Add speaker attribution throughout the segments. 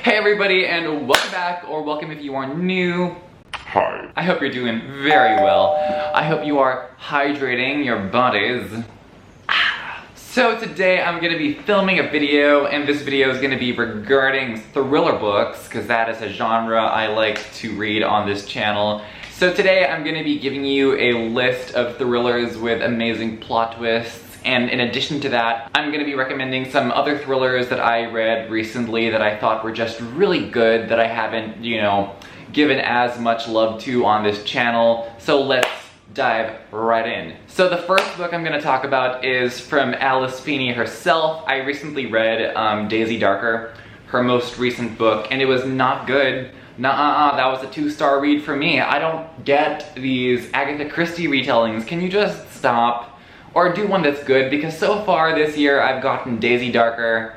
Speaker 1: Hey everybody, and welcome back, or welcome if you are new.
Speaker 2: Hi.
Speaker 1: I hope you're doing very well. I hope you are hydrating your bodies. So today I'm going to be filming a video, and this video is going to be regarding thriller books, because that is a genre I like to read on this channel. So today I'm going to be giving you a list of thrillers with amazing plot twists. And in addition to that, I'm going to be recommending some other thrillers that I read recently that I thought were just really good that I haven't, given as much love to on this channel. So let's dive right in. So the first book I'm going to talk about is from Alice Feeney herself. I recently read Daisy Darker, her most recent book, and it was not good. Nuh-uh, that was a 2-star read for me. I don't get these Agatha Christie retellings. Can you just stop? Or do one that's good, because so far this year I've gotten Daisy Darker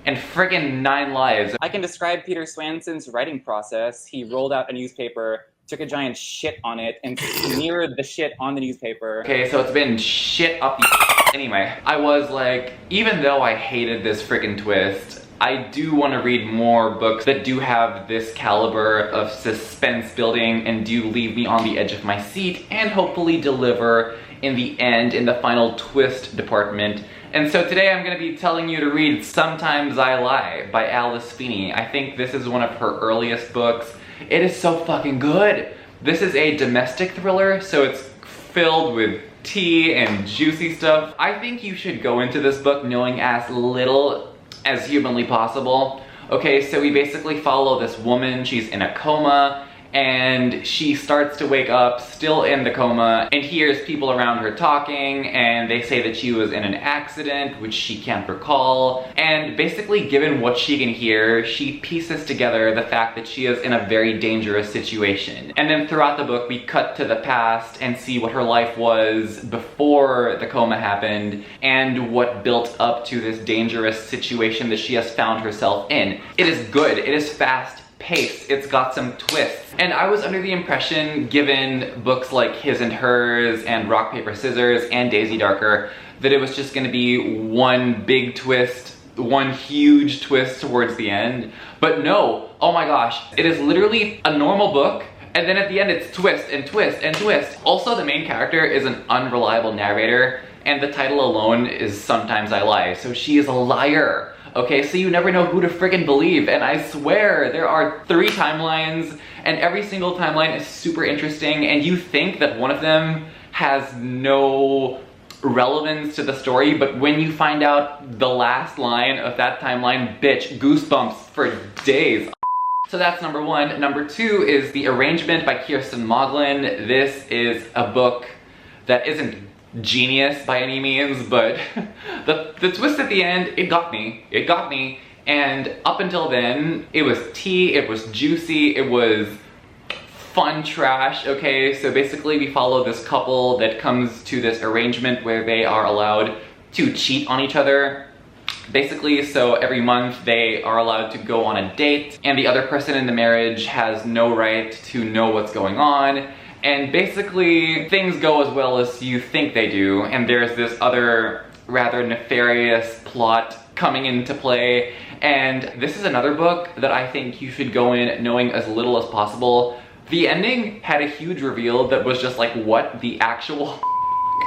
Speaker 1: and friggin' 9 Lives.
Speaker 3: I can describe Peter Swanson's writing process. He rolled out a newspaper, took a giant shit on it, and smeared the shit on the newspaper.
Speaker 1: Okay, so it's been shit up the anyway. I was like, even though I hated this friggin' twist, I do want to read more books that do have this caliber of suspense building and do leave me on the edge of my seat and hopefully deliver in the end, in the final twist department. And so today I'm going to be telling you to read Sometimes I Lie by Alice Feeney. I think this is one of her earliest books. It is so fucking good. This is a domestic thriller, so it's filled with tea and juicy stuff. I think you should go into this book knowing as little as humanly possible. Okay, so we basically follow this woman. She's in a coma, and she starts to wake up still in the coma and hears people around her talking, and they say that she was in an accident which she can't recall. And basically, given what she can hear, she pieces together the fact that she is in a very dangerous situation. And then throughout the book we cut to the past and see what her life was before the coma happened and what built up to this dangerous situation that she has found herself in. It is good, it is fast paced, it's got some twists. And I was under the impression, given books like His and Hers and Rock, Paper, Scissors and Daisy Darker, that it was just gonna be one big twist, one huge twist towards the end. But no, oh my gosh, it is literally a normal book, and then at the end it's twist and twist and twist. Also, the main character is an unreliable narrator, and the title alone is Sometimes I Lie, so she is a liar. Okay, so you never know who to friggin' believe, and I swear there are 3 timelines, and every single timeline is super interesting, and you think that one of them has no relevance to the story, but when you find out the last line of that timeline, bitch, goosebumps for days. So that's number 1. Number 2 is The Arrangement by Kirsten Moglen. This is a book that isn't genius by any means, but the twist at the end, it got me, and up until then, it was tea, it was juicy, it was fun trash. Okay, so basically we follow this couple that comes to this arrangement where they are allowed to cheat on each other. Basically, so every month they are allowed to go on a date, and the other person in the marriage has no right to know what's going on. And basically, things go as well as you think they do, and there's this other rather nefarious plot coming into play. And this is another book that I think you should go in knowing as little as possible. The ending had a huge reveal that was just like, what the actual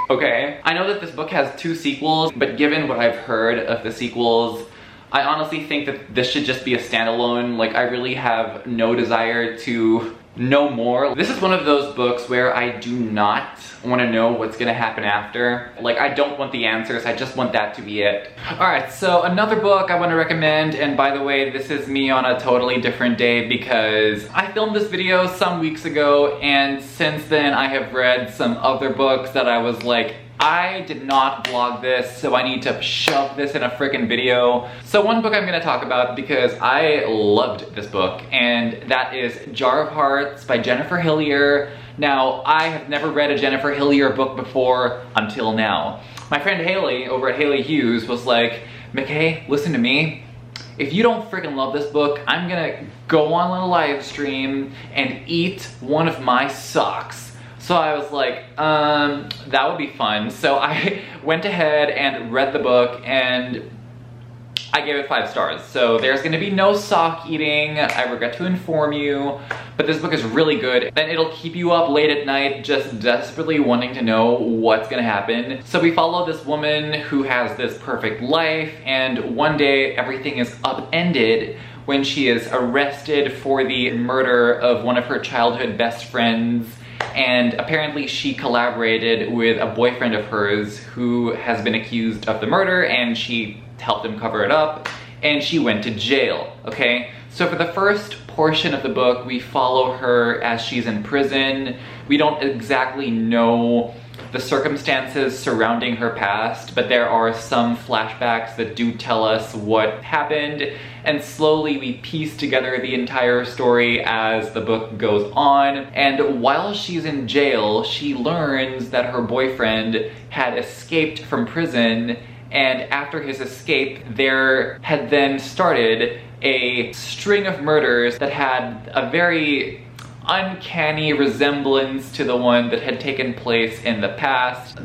Speaker 1: okay? I know that this book has 2 sequels, but given what I've heard of the sequels, I honestly think that this should just be a standalone. Like, I really have no desire to know more. This is one of those books where I do not want to know what's gonna happen after. Like, I don't want the answers, I just want that to be it. Alright, so another book I want to recommend, and by the way, this is me on a totally different day because I filmed this video some weeks ago, and since then I have read some other books that I was like, I did not vlog this, so I need to shove this in a freaking video. So one book I'm gonna talk about because I loved this book, and that is Jar of Hearts by Jennifer Hillier. Now, I have never read a Jennifer Hillier book before until now. My friend Haley over at Haley Hughes was like, McKay, listen to me. If you don't freaking love this book, I'm gonna go on a live stream and eat one of my socks. So I was like, that would be fun. So I went ahead and read the book, and I gave it 5 stars. So there's gonna be no sock eating, I regret to inform you, but this book is really good, and it'll keep you up late at night just desperately wanting to know what's gonna happen. So we follow this woman who has this perfect life, and one day everything is upended when she is arrested for the murder of one of her childhood best friends. And apparently she collaborated with a boyfriend of hers who has been accused of the murder, and she helped him cover it up, and she went to jail, okay? So for the first portion of the book, we follow her as she's in prison. We don't exactly know the circumstances surrounding her past, but there are some flashbacks that do tell us what happened, and slowly we piece together the entire story as the book goes on. And while she's in jail, she learns that her boyfriend had escaped from prison, and after his escape, there had then started a string of murders that had a very uncanny resemblance to the one that had taken place in the past.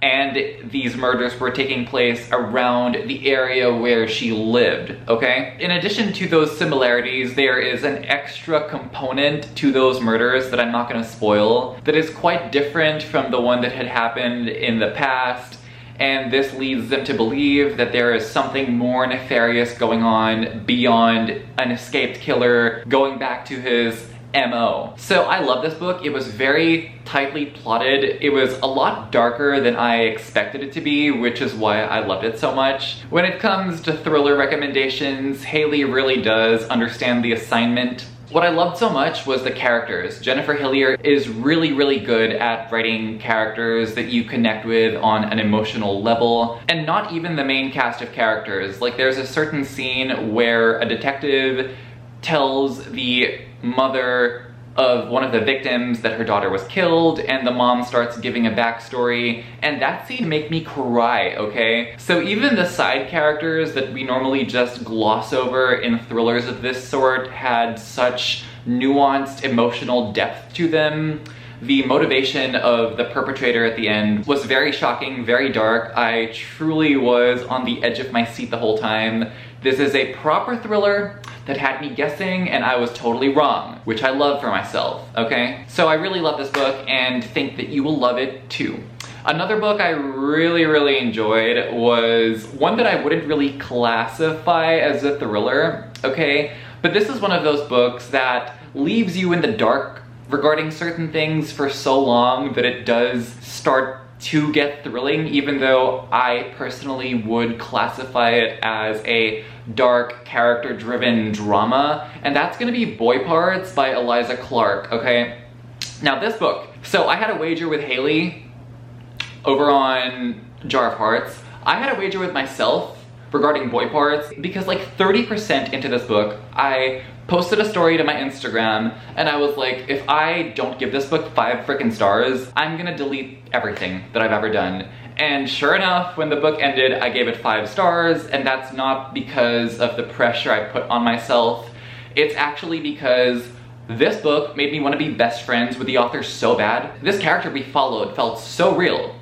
Speaker 1: And these murders were taking place around the area where she lived, okay? In addition to those similarities, there is an extra component to those murders that I'm not gonna spoil that is quite different from the one that had happened in the past. And this leads them to believe that there is something more nefarious going on beyond an escaped killer going back to his MO. So I love this book. It was very tightly plotted. It was a lot darker than I expected it to be, which is why I loved it so much. When it comes to thriller recommendations, Haley really does understand the assignment. What I loved so much was the characters. Jennifer Hillier is really, really good at writing characters that you connect with on an emotional level, and not even the main cast of characters. Like, there's a certain scene where a detective tells the mother of one of the victims that her daughter was killed, and the mom starts giving a backstory, and that scene made me cry, okay? So even the side characters that we normally just gloss over in thrillers of this sort had such nuanced emotional depth to them. The motivation of the perpetrator at the end was very shocking, very dark. I truly was on the edge of my seat the whole time. This is a proper thriller that had me guessing, and I was totally wrong, which I love for myself, okay? So I really love this book and think that you will love it too. Another book I really, really enjoyed was one that I wouldn't really classify as a thriller, okay? But this is one of those books that leaves you in the dark regarding certain things for so long that it does start to get thrilling, even though I personally would classify it as a dark, character-driven drama, and that's gonna be Boy Parts by Eliza Clark, okay? Now this book, so I had a wager with Haley over on Jar of Hearts. I had a wager with myself regarding Boy Parts because like 30% into this book, I posted a story to my Instagram and I was like, if I don't give this book 5 freaking stars, I'm gonna delete everything that I've ever done. And sure enough, when the book ended, I gave it 5 stars, and that's not because of the pressure I put on myself. It's actually because this book made me want to be best friends with the author so bad. This character we followed felt so real.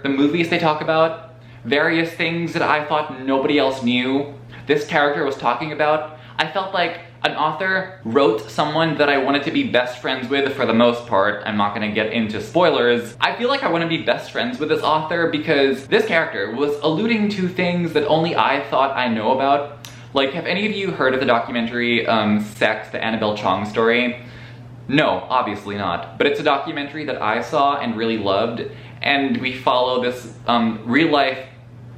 Speaker 1: The movies they talk about, various things that I thought nobody else knew, this character was talking about, I felt like an author wrote someone that I wanted to be best friends with for the most part. I'm not gonna get into spoilers. I feel like I want to be best friends with this author because this character was alluding to things that only I thought I know about. Like, have any of you heard of the documentary Sex, the Annabelle Chong story? No, obviously not. But it's a documentary that I saw and really loved, and we follow this real-life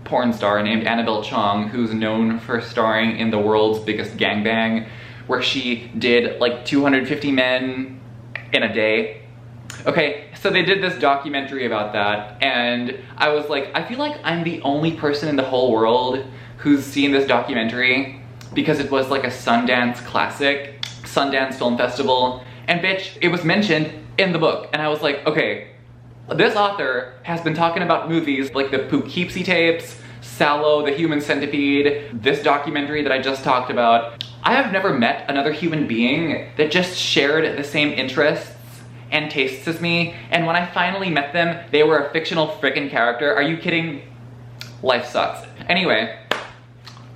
Speaker 1: porn star named Annabelle Chong, who's known for starring in the world's biggest gangbang, where she did like 250 men in a day. Okay, so they did this documentary about that, and I was like, I feel like I'm the only person in the whole world who's seen this documentary because it was like a Sundance classic, Sundance Film Festival, and bitch, it was mentioned in the book, and I was like, okay, this author has been talking about movies like the Poughkeepsie tapes, Sallow, The Human Centipede, this documentary that I just talked about. I have never met another human being that just shared the same interests and tastes as me, and when I finally met them, they were a fictional frickin' character. Are you kidding? Life sucks. Anyway,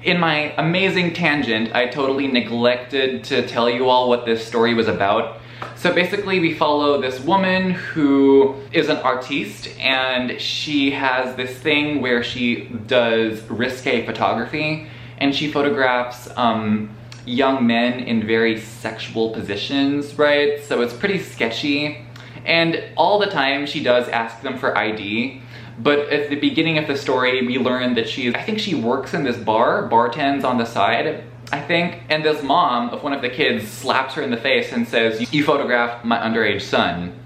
Speaker 1: In my amazing tangent, I totally neglected to tell you all what this story was about. So basically we follow this woman who is an artiste, and she has this thing where she does risque photography, and she photographs young men in very sexual positions, right? So it's pretty sketchy. And all the time she does ask them for ID. But at the beginning of the story, we learn that I think she works in this bar, bartends on the side, I think. And this mom of one of the kids slaps her in the face and says, "You photographed my underage son."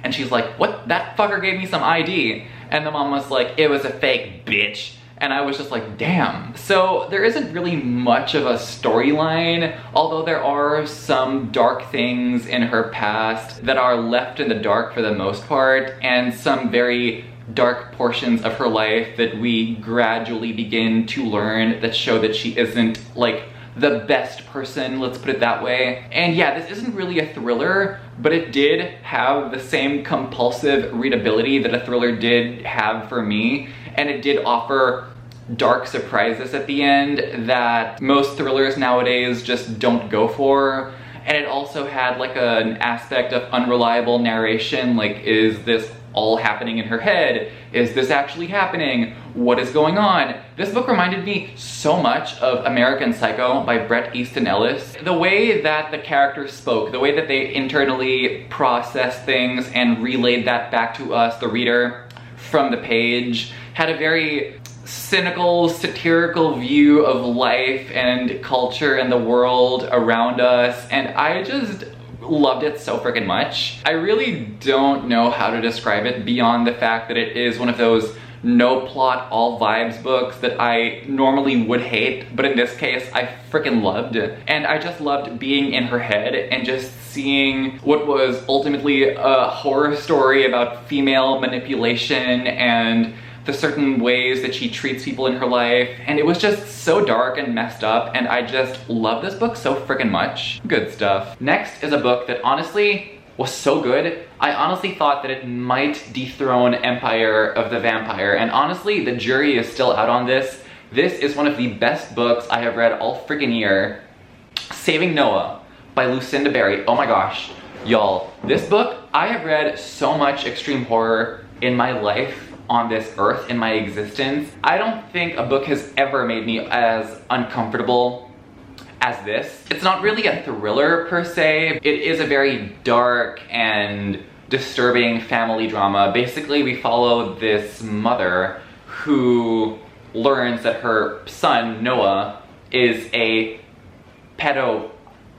Speaker 1: And she's like, "What? That fucker gave me some ID." And the mom was like, "It was a fake, bitch." And I was just like, damn. So there isn't really much of a storyline, although there are some dark things in her past that are left in the dark for the most part, and some very dark portions of her life that we gradually begin to learn that show that she isn't like the best person, let's put it that way. And yeah, this isn't really a thriller, but it did have the same compulsive readability that a thriller did have for me, and it did offer dark surprises at the end that most thrillers nowadays just don't go for. And it also had like an aspect of unreliable narration, like, is this all happening in her head? Is this actually happening? What is going on? This book reminded me so much of American Psycho by Bret Easton Ellis. The way that the characters spoke, the way that they internally processed things and relayed that back to us, the reader, from the page, had a very cynical, satirical view of life and culture and the world around us, and I just loved it so freaking much. I really don't know how to describe it beyond the fact that it is one of those no plot, all vibes books that I normally would hate, but in this case I freaking loved. And I just loved being in her head and just seeing what was ultimately a horror story about female manipulation and the certain ways that she treats people in her life, and it was just so dark and messed up, and I just love this book so freaking much. Good stuff. Next is a book that honestly was so good, I honestly thought that it might dethrone Empire of the Vampire, and honestly, the jury is still out on this. This is one of the best books I have read all freaking year. Saving Noah by Lucinda Berry. Oh my gosh. Y'all, this book, I have read so much extreme horror in my life, on this earth, in my existence. I don't think a book has ever made me as uncomfortable as this. It's not really a thriller per se. It is a very dark and disturbing family drama. Basically, we follow this mother who learns that her son, Noah, is a pedo.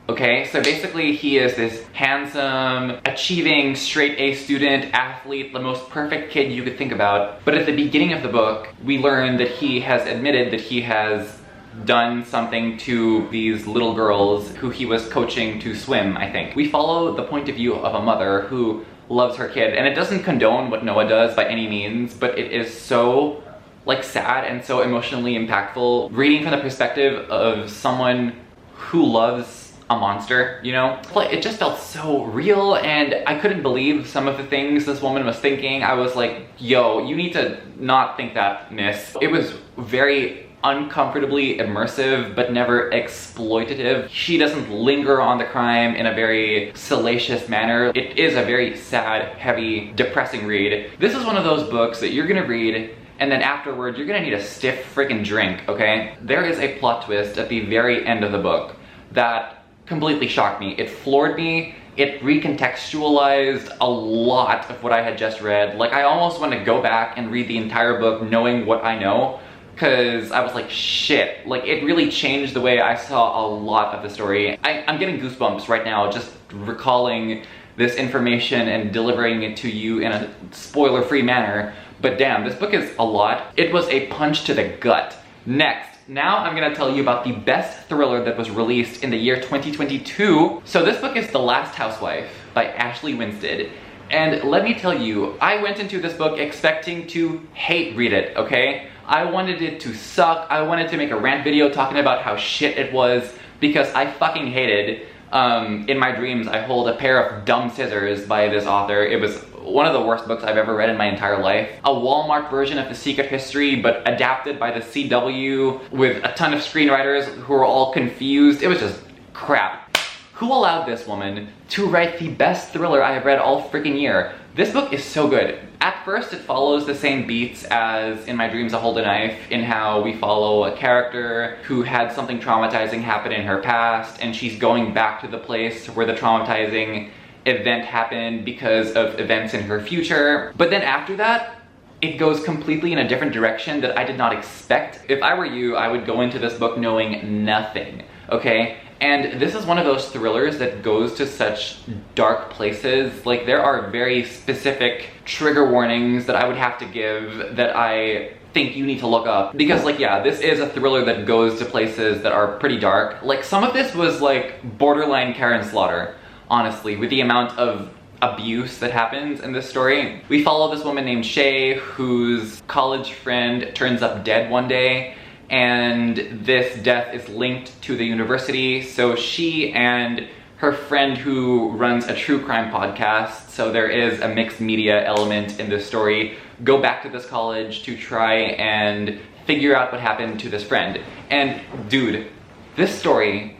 Speaker 1: Okay, so basically he is this handsome, achieving, straight-A student, athlete, the most perfect kid you could think about. But at the beginning of the book, we learn that he has admitted that he has done something to these little girls who he was coaching to swim, I think. We follow the point of view of a mother who loves her kid, and it doesn't condone what Noah does by any means, but it is so, like, sad and so emotionally impactful. Reading from the perspective of someone who loves a monster, you know? It just felt so real, and I couldn't believe some of the things this woman was thinking. I was like, yo, you need to not think that, miss. It was very uncomfortably immersive, but never exploitative. She doesn't linger on the crime in a very salacious manner. It is a very sad, heavy, depressing read. This is one of those books that you're gonna read, and then afterwards, you're gonna need a stiff freaking drink, okay? There is a plot twist at the very end of the book that completely shocked me. It floored me. It recontextualized a lot of what I had just read. Like, I almost want to go back and read the entire book knowing what I know, because I was like, shit. Like, it really changed the way I saw a lot of the story. I'm getting goosebumps right now just recalling this information and delivering it to you in a spoiler-free manner. But damn, this book is a lot. It was a punch to the gut. Next. Now I'm gonna tell you about the best thriller that was released in the year 2022. So this book is The Last Housewife by Ashley Winstead. And let me tell you, I went into this book expecting to hate read it, okay? I wanted it to suck. I wanted to make a rant video talking about how shit it was, because I fucking hated. In my dreams, I hold a pair of dumb scissors by this author. It was one of the worst books I've ever read in my entire life. A Walmart version of The Secret History, but adapted by the CW with a ton of screenwriters who were all confused. It was just crap. Who allowed this woman to write the best thriller I have read all freaking year? This book is so good. At first, it follows the same beats as In My Dreams I Hold a Knife, in how we follow a character who had something traumatizing happen in her past, and she's going back to the place where the traumatizing event happened because of events in her future. But then after that, it goes completely in a different direction that I did not expect. If I were you, I would go into this book knowing nothing, okay? And this is one of those thrillers that goes to such dark places. Like, there are very specific trigger warnings that I would have to give that I think you need to look up. Because, like, yeah, this is a thriller that goes to places that are pretty dark. Like, some of this was like borderline Karen Slaughter, honestly, with the amount of abuse that happens in this story. We follow this woman named Shay, whose college friend turns up dead one day, and this death is linked to the university. So she and her friend, who runs a true crime podcast, so there is a mixed media element in this story, go back to this college to try and figure out what happened to this friend. And dude, this story,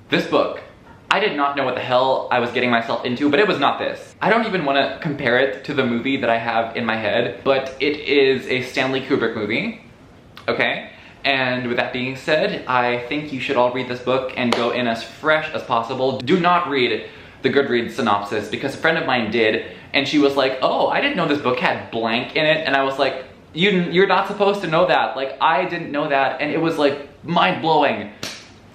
Speaker 1: this book, I did not know what the hell I was getting myself into, but it was not this. I don't even want to compare it to the movie that I have in my head, but it is a Stanley Kubrick movie, okay? And with that being said, I think you should all read this book and go in as fresh as possible. Do not read the Goodreads synopsis, because a friend of mine did, and she was like, oh, I didn't know this book had blank in it, and I was like, you're not supposed to know that. Like, I didn't know that, and it was like mind-blowing.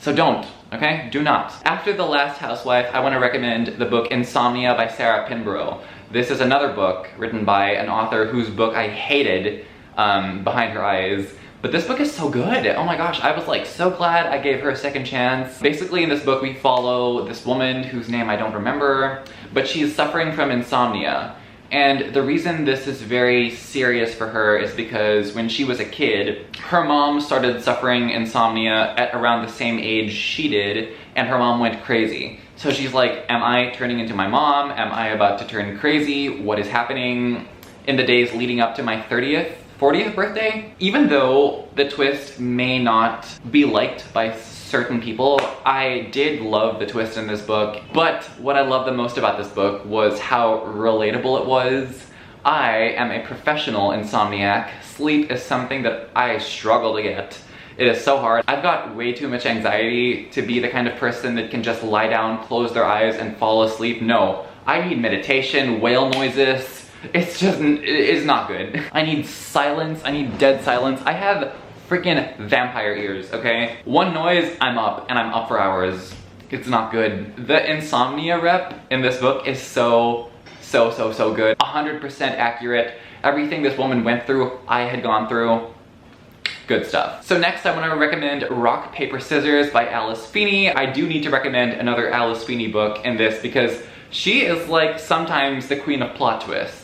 Speaker 1: So don't. Okay? Do not. After The Last Housewife, I want to recommend the book Insomnia by Sarah Pinborough. This is another book written by an author whose book I hated, Behind Her Eyes. But this book is so good. Oh my gosh, I was like so glad I gave her a second chance. Basically, in this book, we follow this woman whose name I don't remember, but she's suffering from insomnia. And the reason this is very serious for her is because when she was a kid, her mom started suffering insomnia at around the same age she did, and her mom went crazy. So she's like, am I turning into my mom? Am I about to turn crazy? What is happening? In the days leading up to my 40th birthday? Even though the twist may not be liked by certain people, I did love the twist in this book. But what I loved the most about this book was how relatable it was. I am a professional insomniac. Sleep is something that I struggle to get. It is so hard. I've got way too much anxiety to be the kind of person that can just lie down, close their eyes, and fall asleep. No, I need meditation, whale noises. It's just, it's not good. I need silence, I need dead silence. I have freaking vampire ears, okay? One noise, I'm up, and I'm up for hours. It's not good. The insomnia rep in this book is so good. 100% accurate. Everything this woman went through, I had gone through. Good stuff. So next I want to recommend Rock, Paper, Scissors by Alice Feeney. I do need to recommend another Alice Feeney book in this because she is like sometimes the queen of plot twists.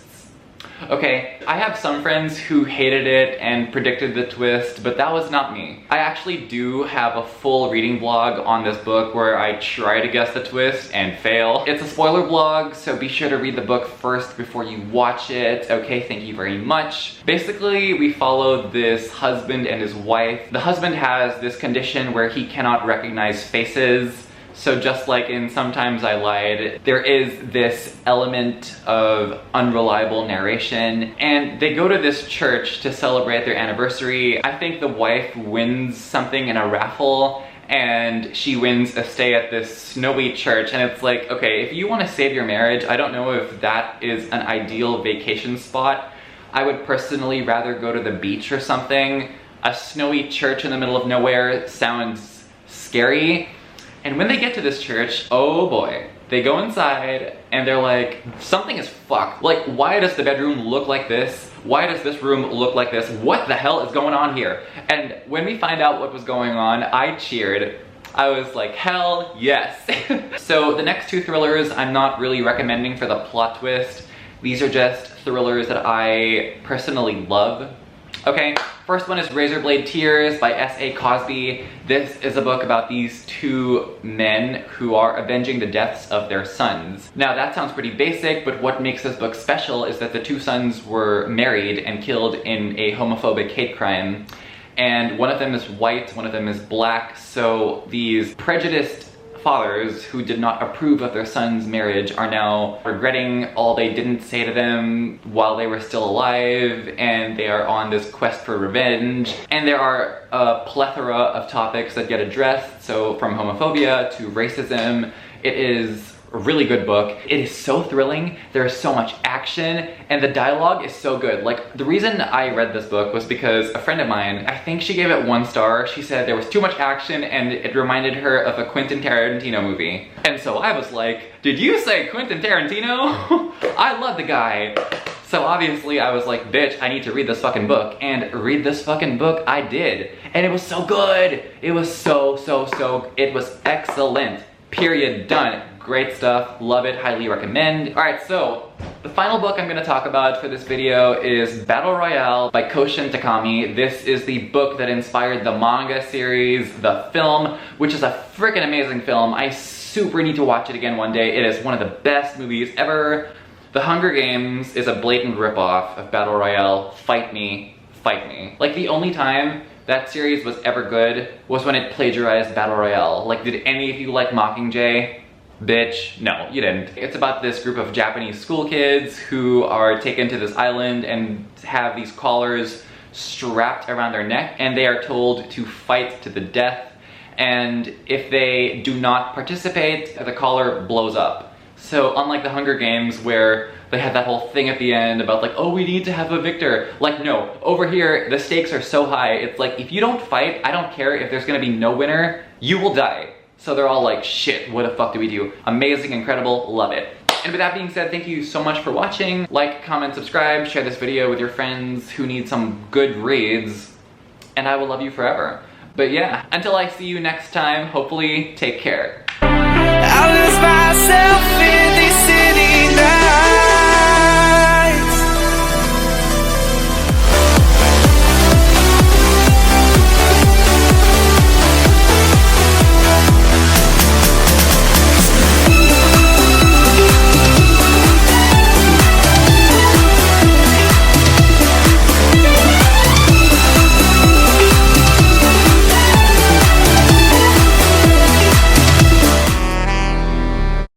Speaker 1: Okay, I have some friends who hated it and predicted the twist, but that was not me. I actually do have a full reading blog on this book where I try to guess the twist and fail. It's a spoiler blog, so be sure to read the book first before you watch it. Okay, thank you very much. Basically, we follow this husband and his wife. The husband has this condition where he cannot recognize faces. So just like in Sometimes I Lied, there is this element of unreliable narration, and they go to this church to celebrate their anniversary. I think the wife wins something in a raffle, and she wins a stay at this snowy church, and it's like, okay, if you want to save your marriage, I don't know if that is an ideal vacation spot. I would personally rather go to the beach or something. A snowy church in the middle of nowhere sounds scary. And when they get to this church, oh boy, they go inside and they're like, something is fucked. Like, why does the bedroom look like this? Why does this room look like this? What the hell is going on here? And when we find out what was going on, I cheered. I was like, hell yes. So the next two thrillers I'm not really recommending for the plot twist. These are just thrillers that I personally love. Okay, first one is Razorblade Tears by S.A. Cosby. This is a book about these two men who are avenging the deaths of their sons. Now that sounds pretty basic, but what makes this book special is that the two sons were married and killed in a homophobic hate crime. And one of them is white, one of them is black, so these prejudiced fathers who did not approve of their son's marriage are now regretting all they didn't say to them while they were still alive, and they are on this quest for revenge. And there are a plethora of topics that get addressed, so from homophobia to racism. It is a really good book. It is so thrilling, there's so much action, and the dialogue is so good. Like, the reason I read this book was because a friend of mine, I think she gave it 1 star. She said there was too much action and it reminded her of a Quentin Tarantino movie. And so I was like, did you say Quentin Tarantino? I love the guy. So obviously I was like, bitch, I need to read this fucking book. And read this fucking book I did. And it was so good. It was so, it was excellent. Period, done. Great stuff, love it, highly recommend. Alright, so the final book I'm gonna talk about for this video is Battle Royale by Koshin Takami. This is the book that inspired the manga series, the film, which is a freaking amazing film. I super need to watch it again one day. It is one of the best movies ever. The Hunger Games is a blatant ripoff of Battle Royale. Fight me, fight me. Like, the only time that series was ever good was when it plagiarized Battle Royale. Like, did any of you like Mockingjay? Bitch, no, you didn't. It's about this group of Japanese school kids who are taken to this island and have these collars strapped around their neck, and they are told to fight to the death. And if they do not participate, the collar blows up. So unlike the Hunger Games, where they had that whole thing at the end about like, oh, we need to have a victor. Like, no, over here, the stakes are so high. It's like, if you don't fight, I don't care if there's gonna be no winner, you will die. So they're all like, shit, what the fuck do we do? Amazing, incredible, love it. And with that being said, thank you so much for watching. Like, comment, subscribe, share this video with your friends who need some good reads, and I will love you forever. But yeah, until I see you next time, hopefully, take care.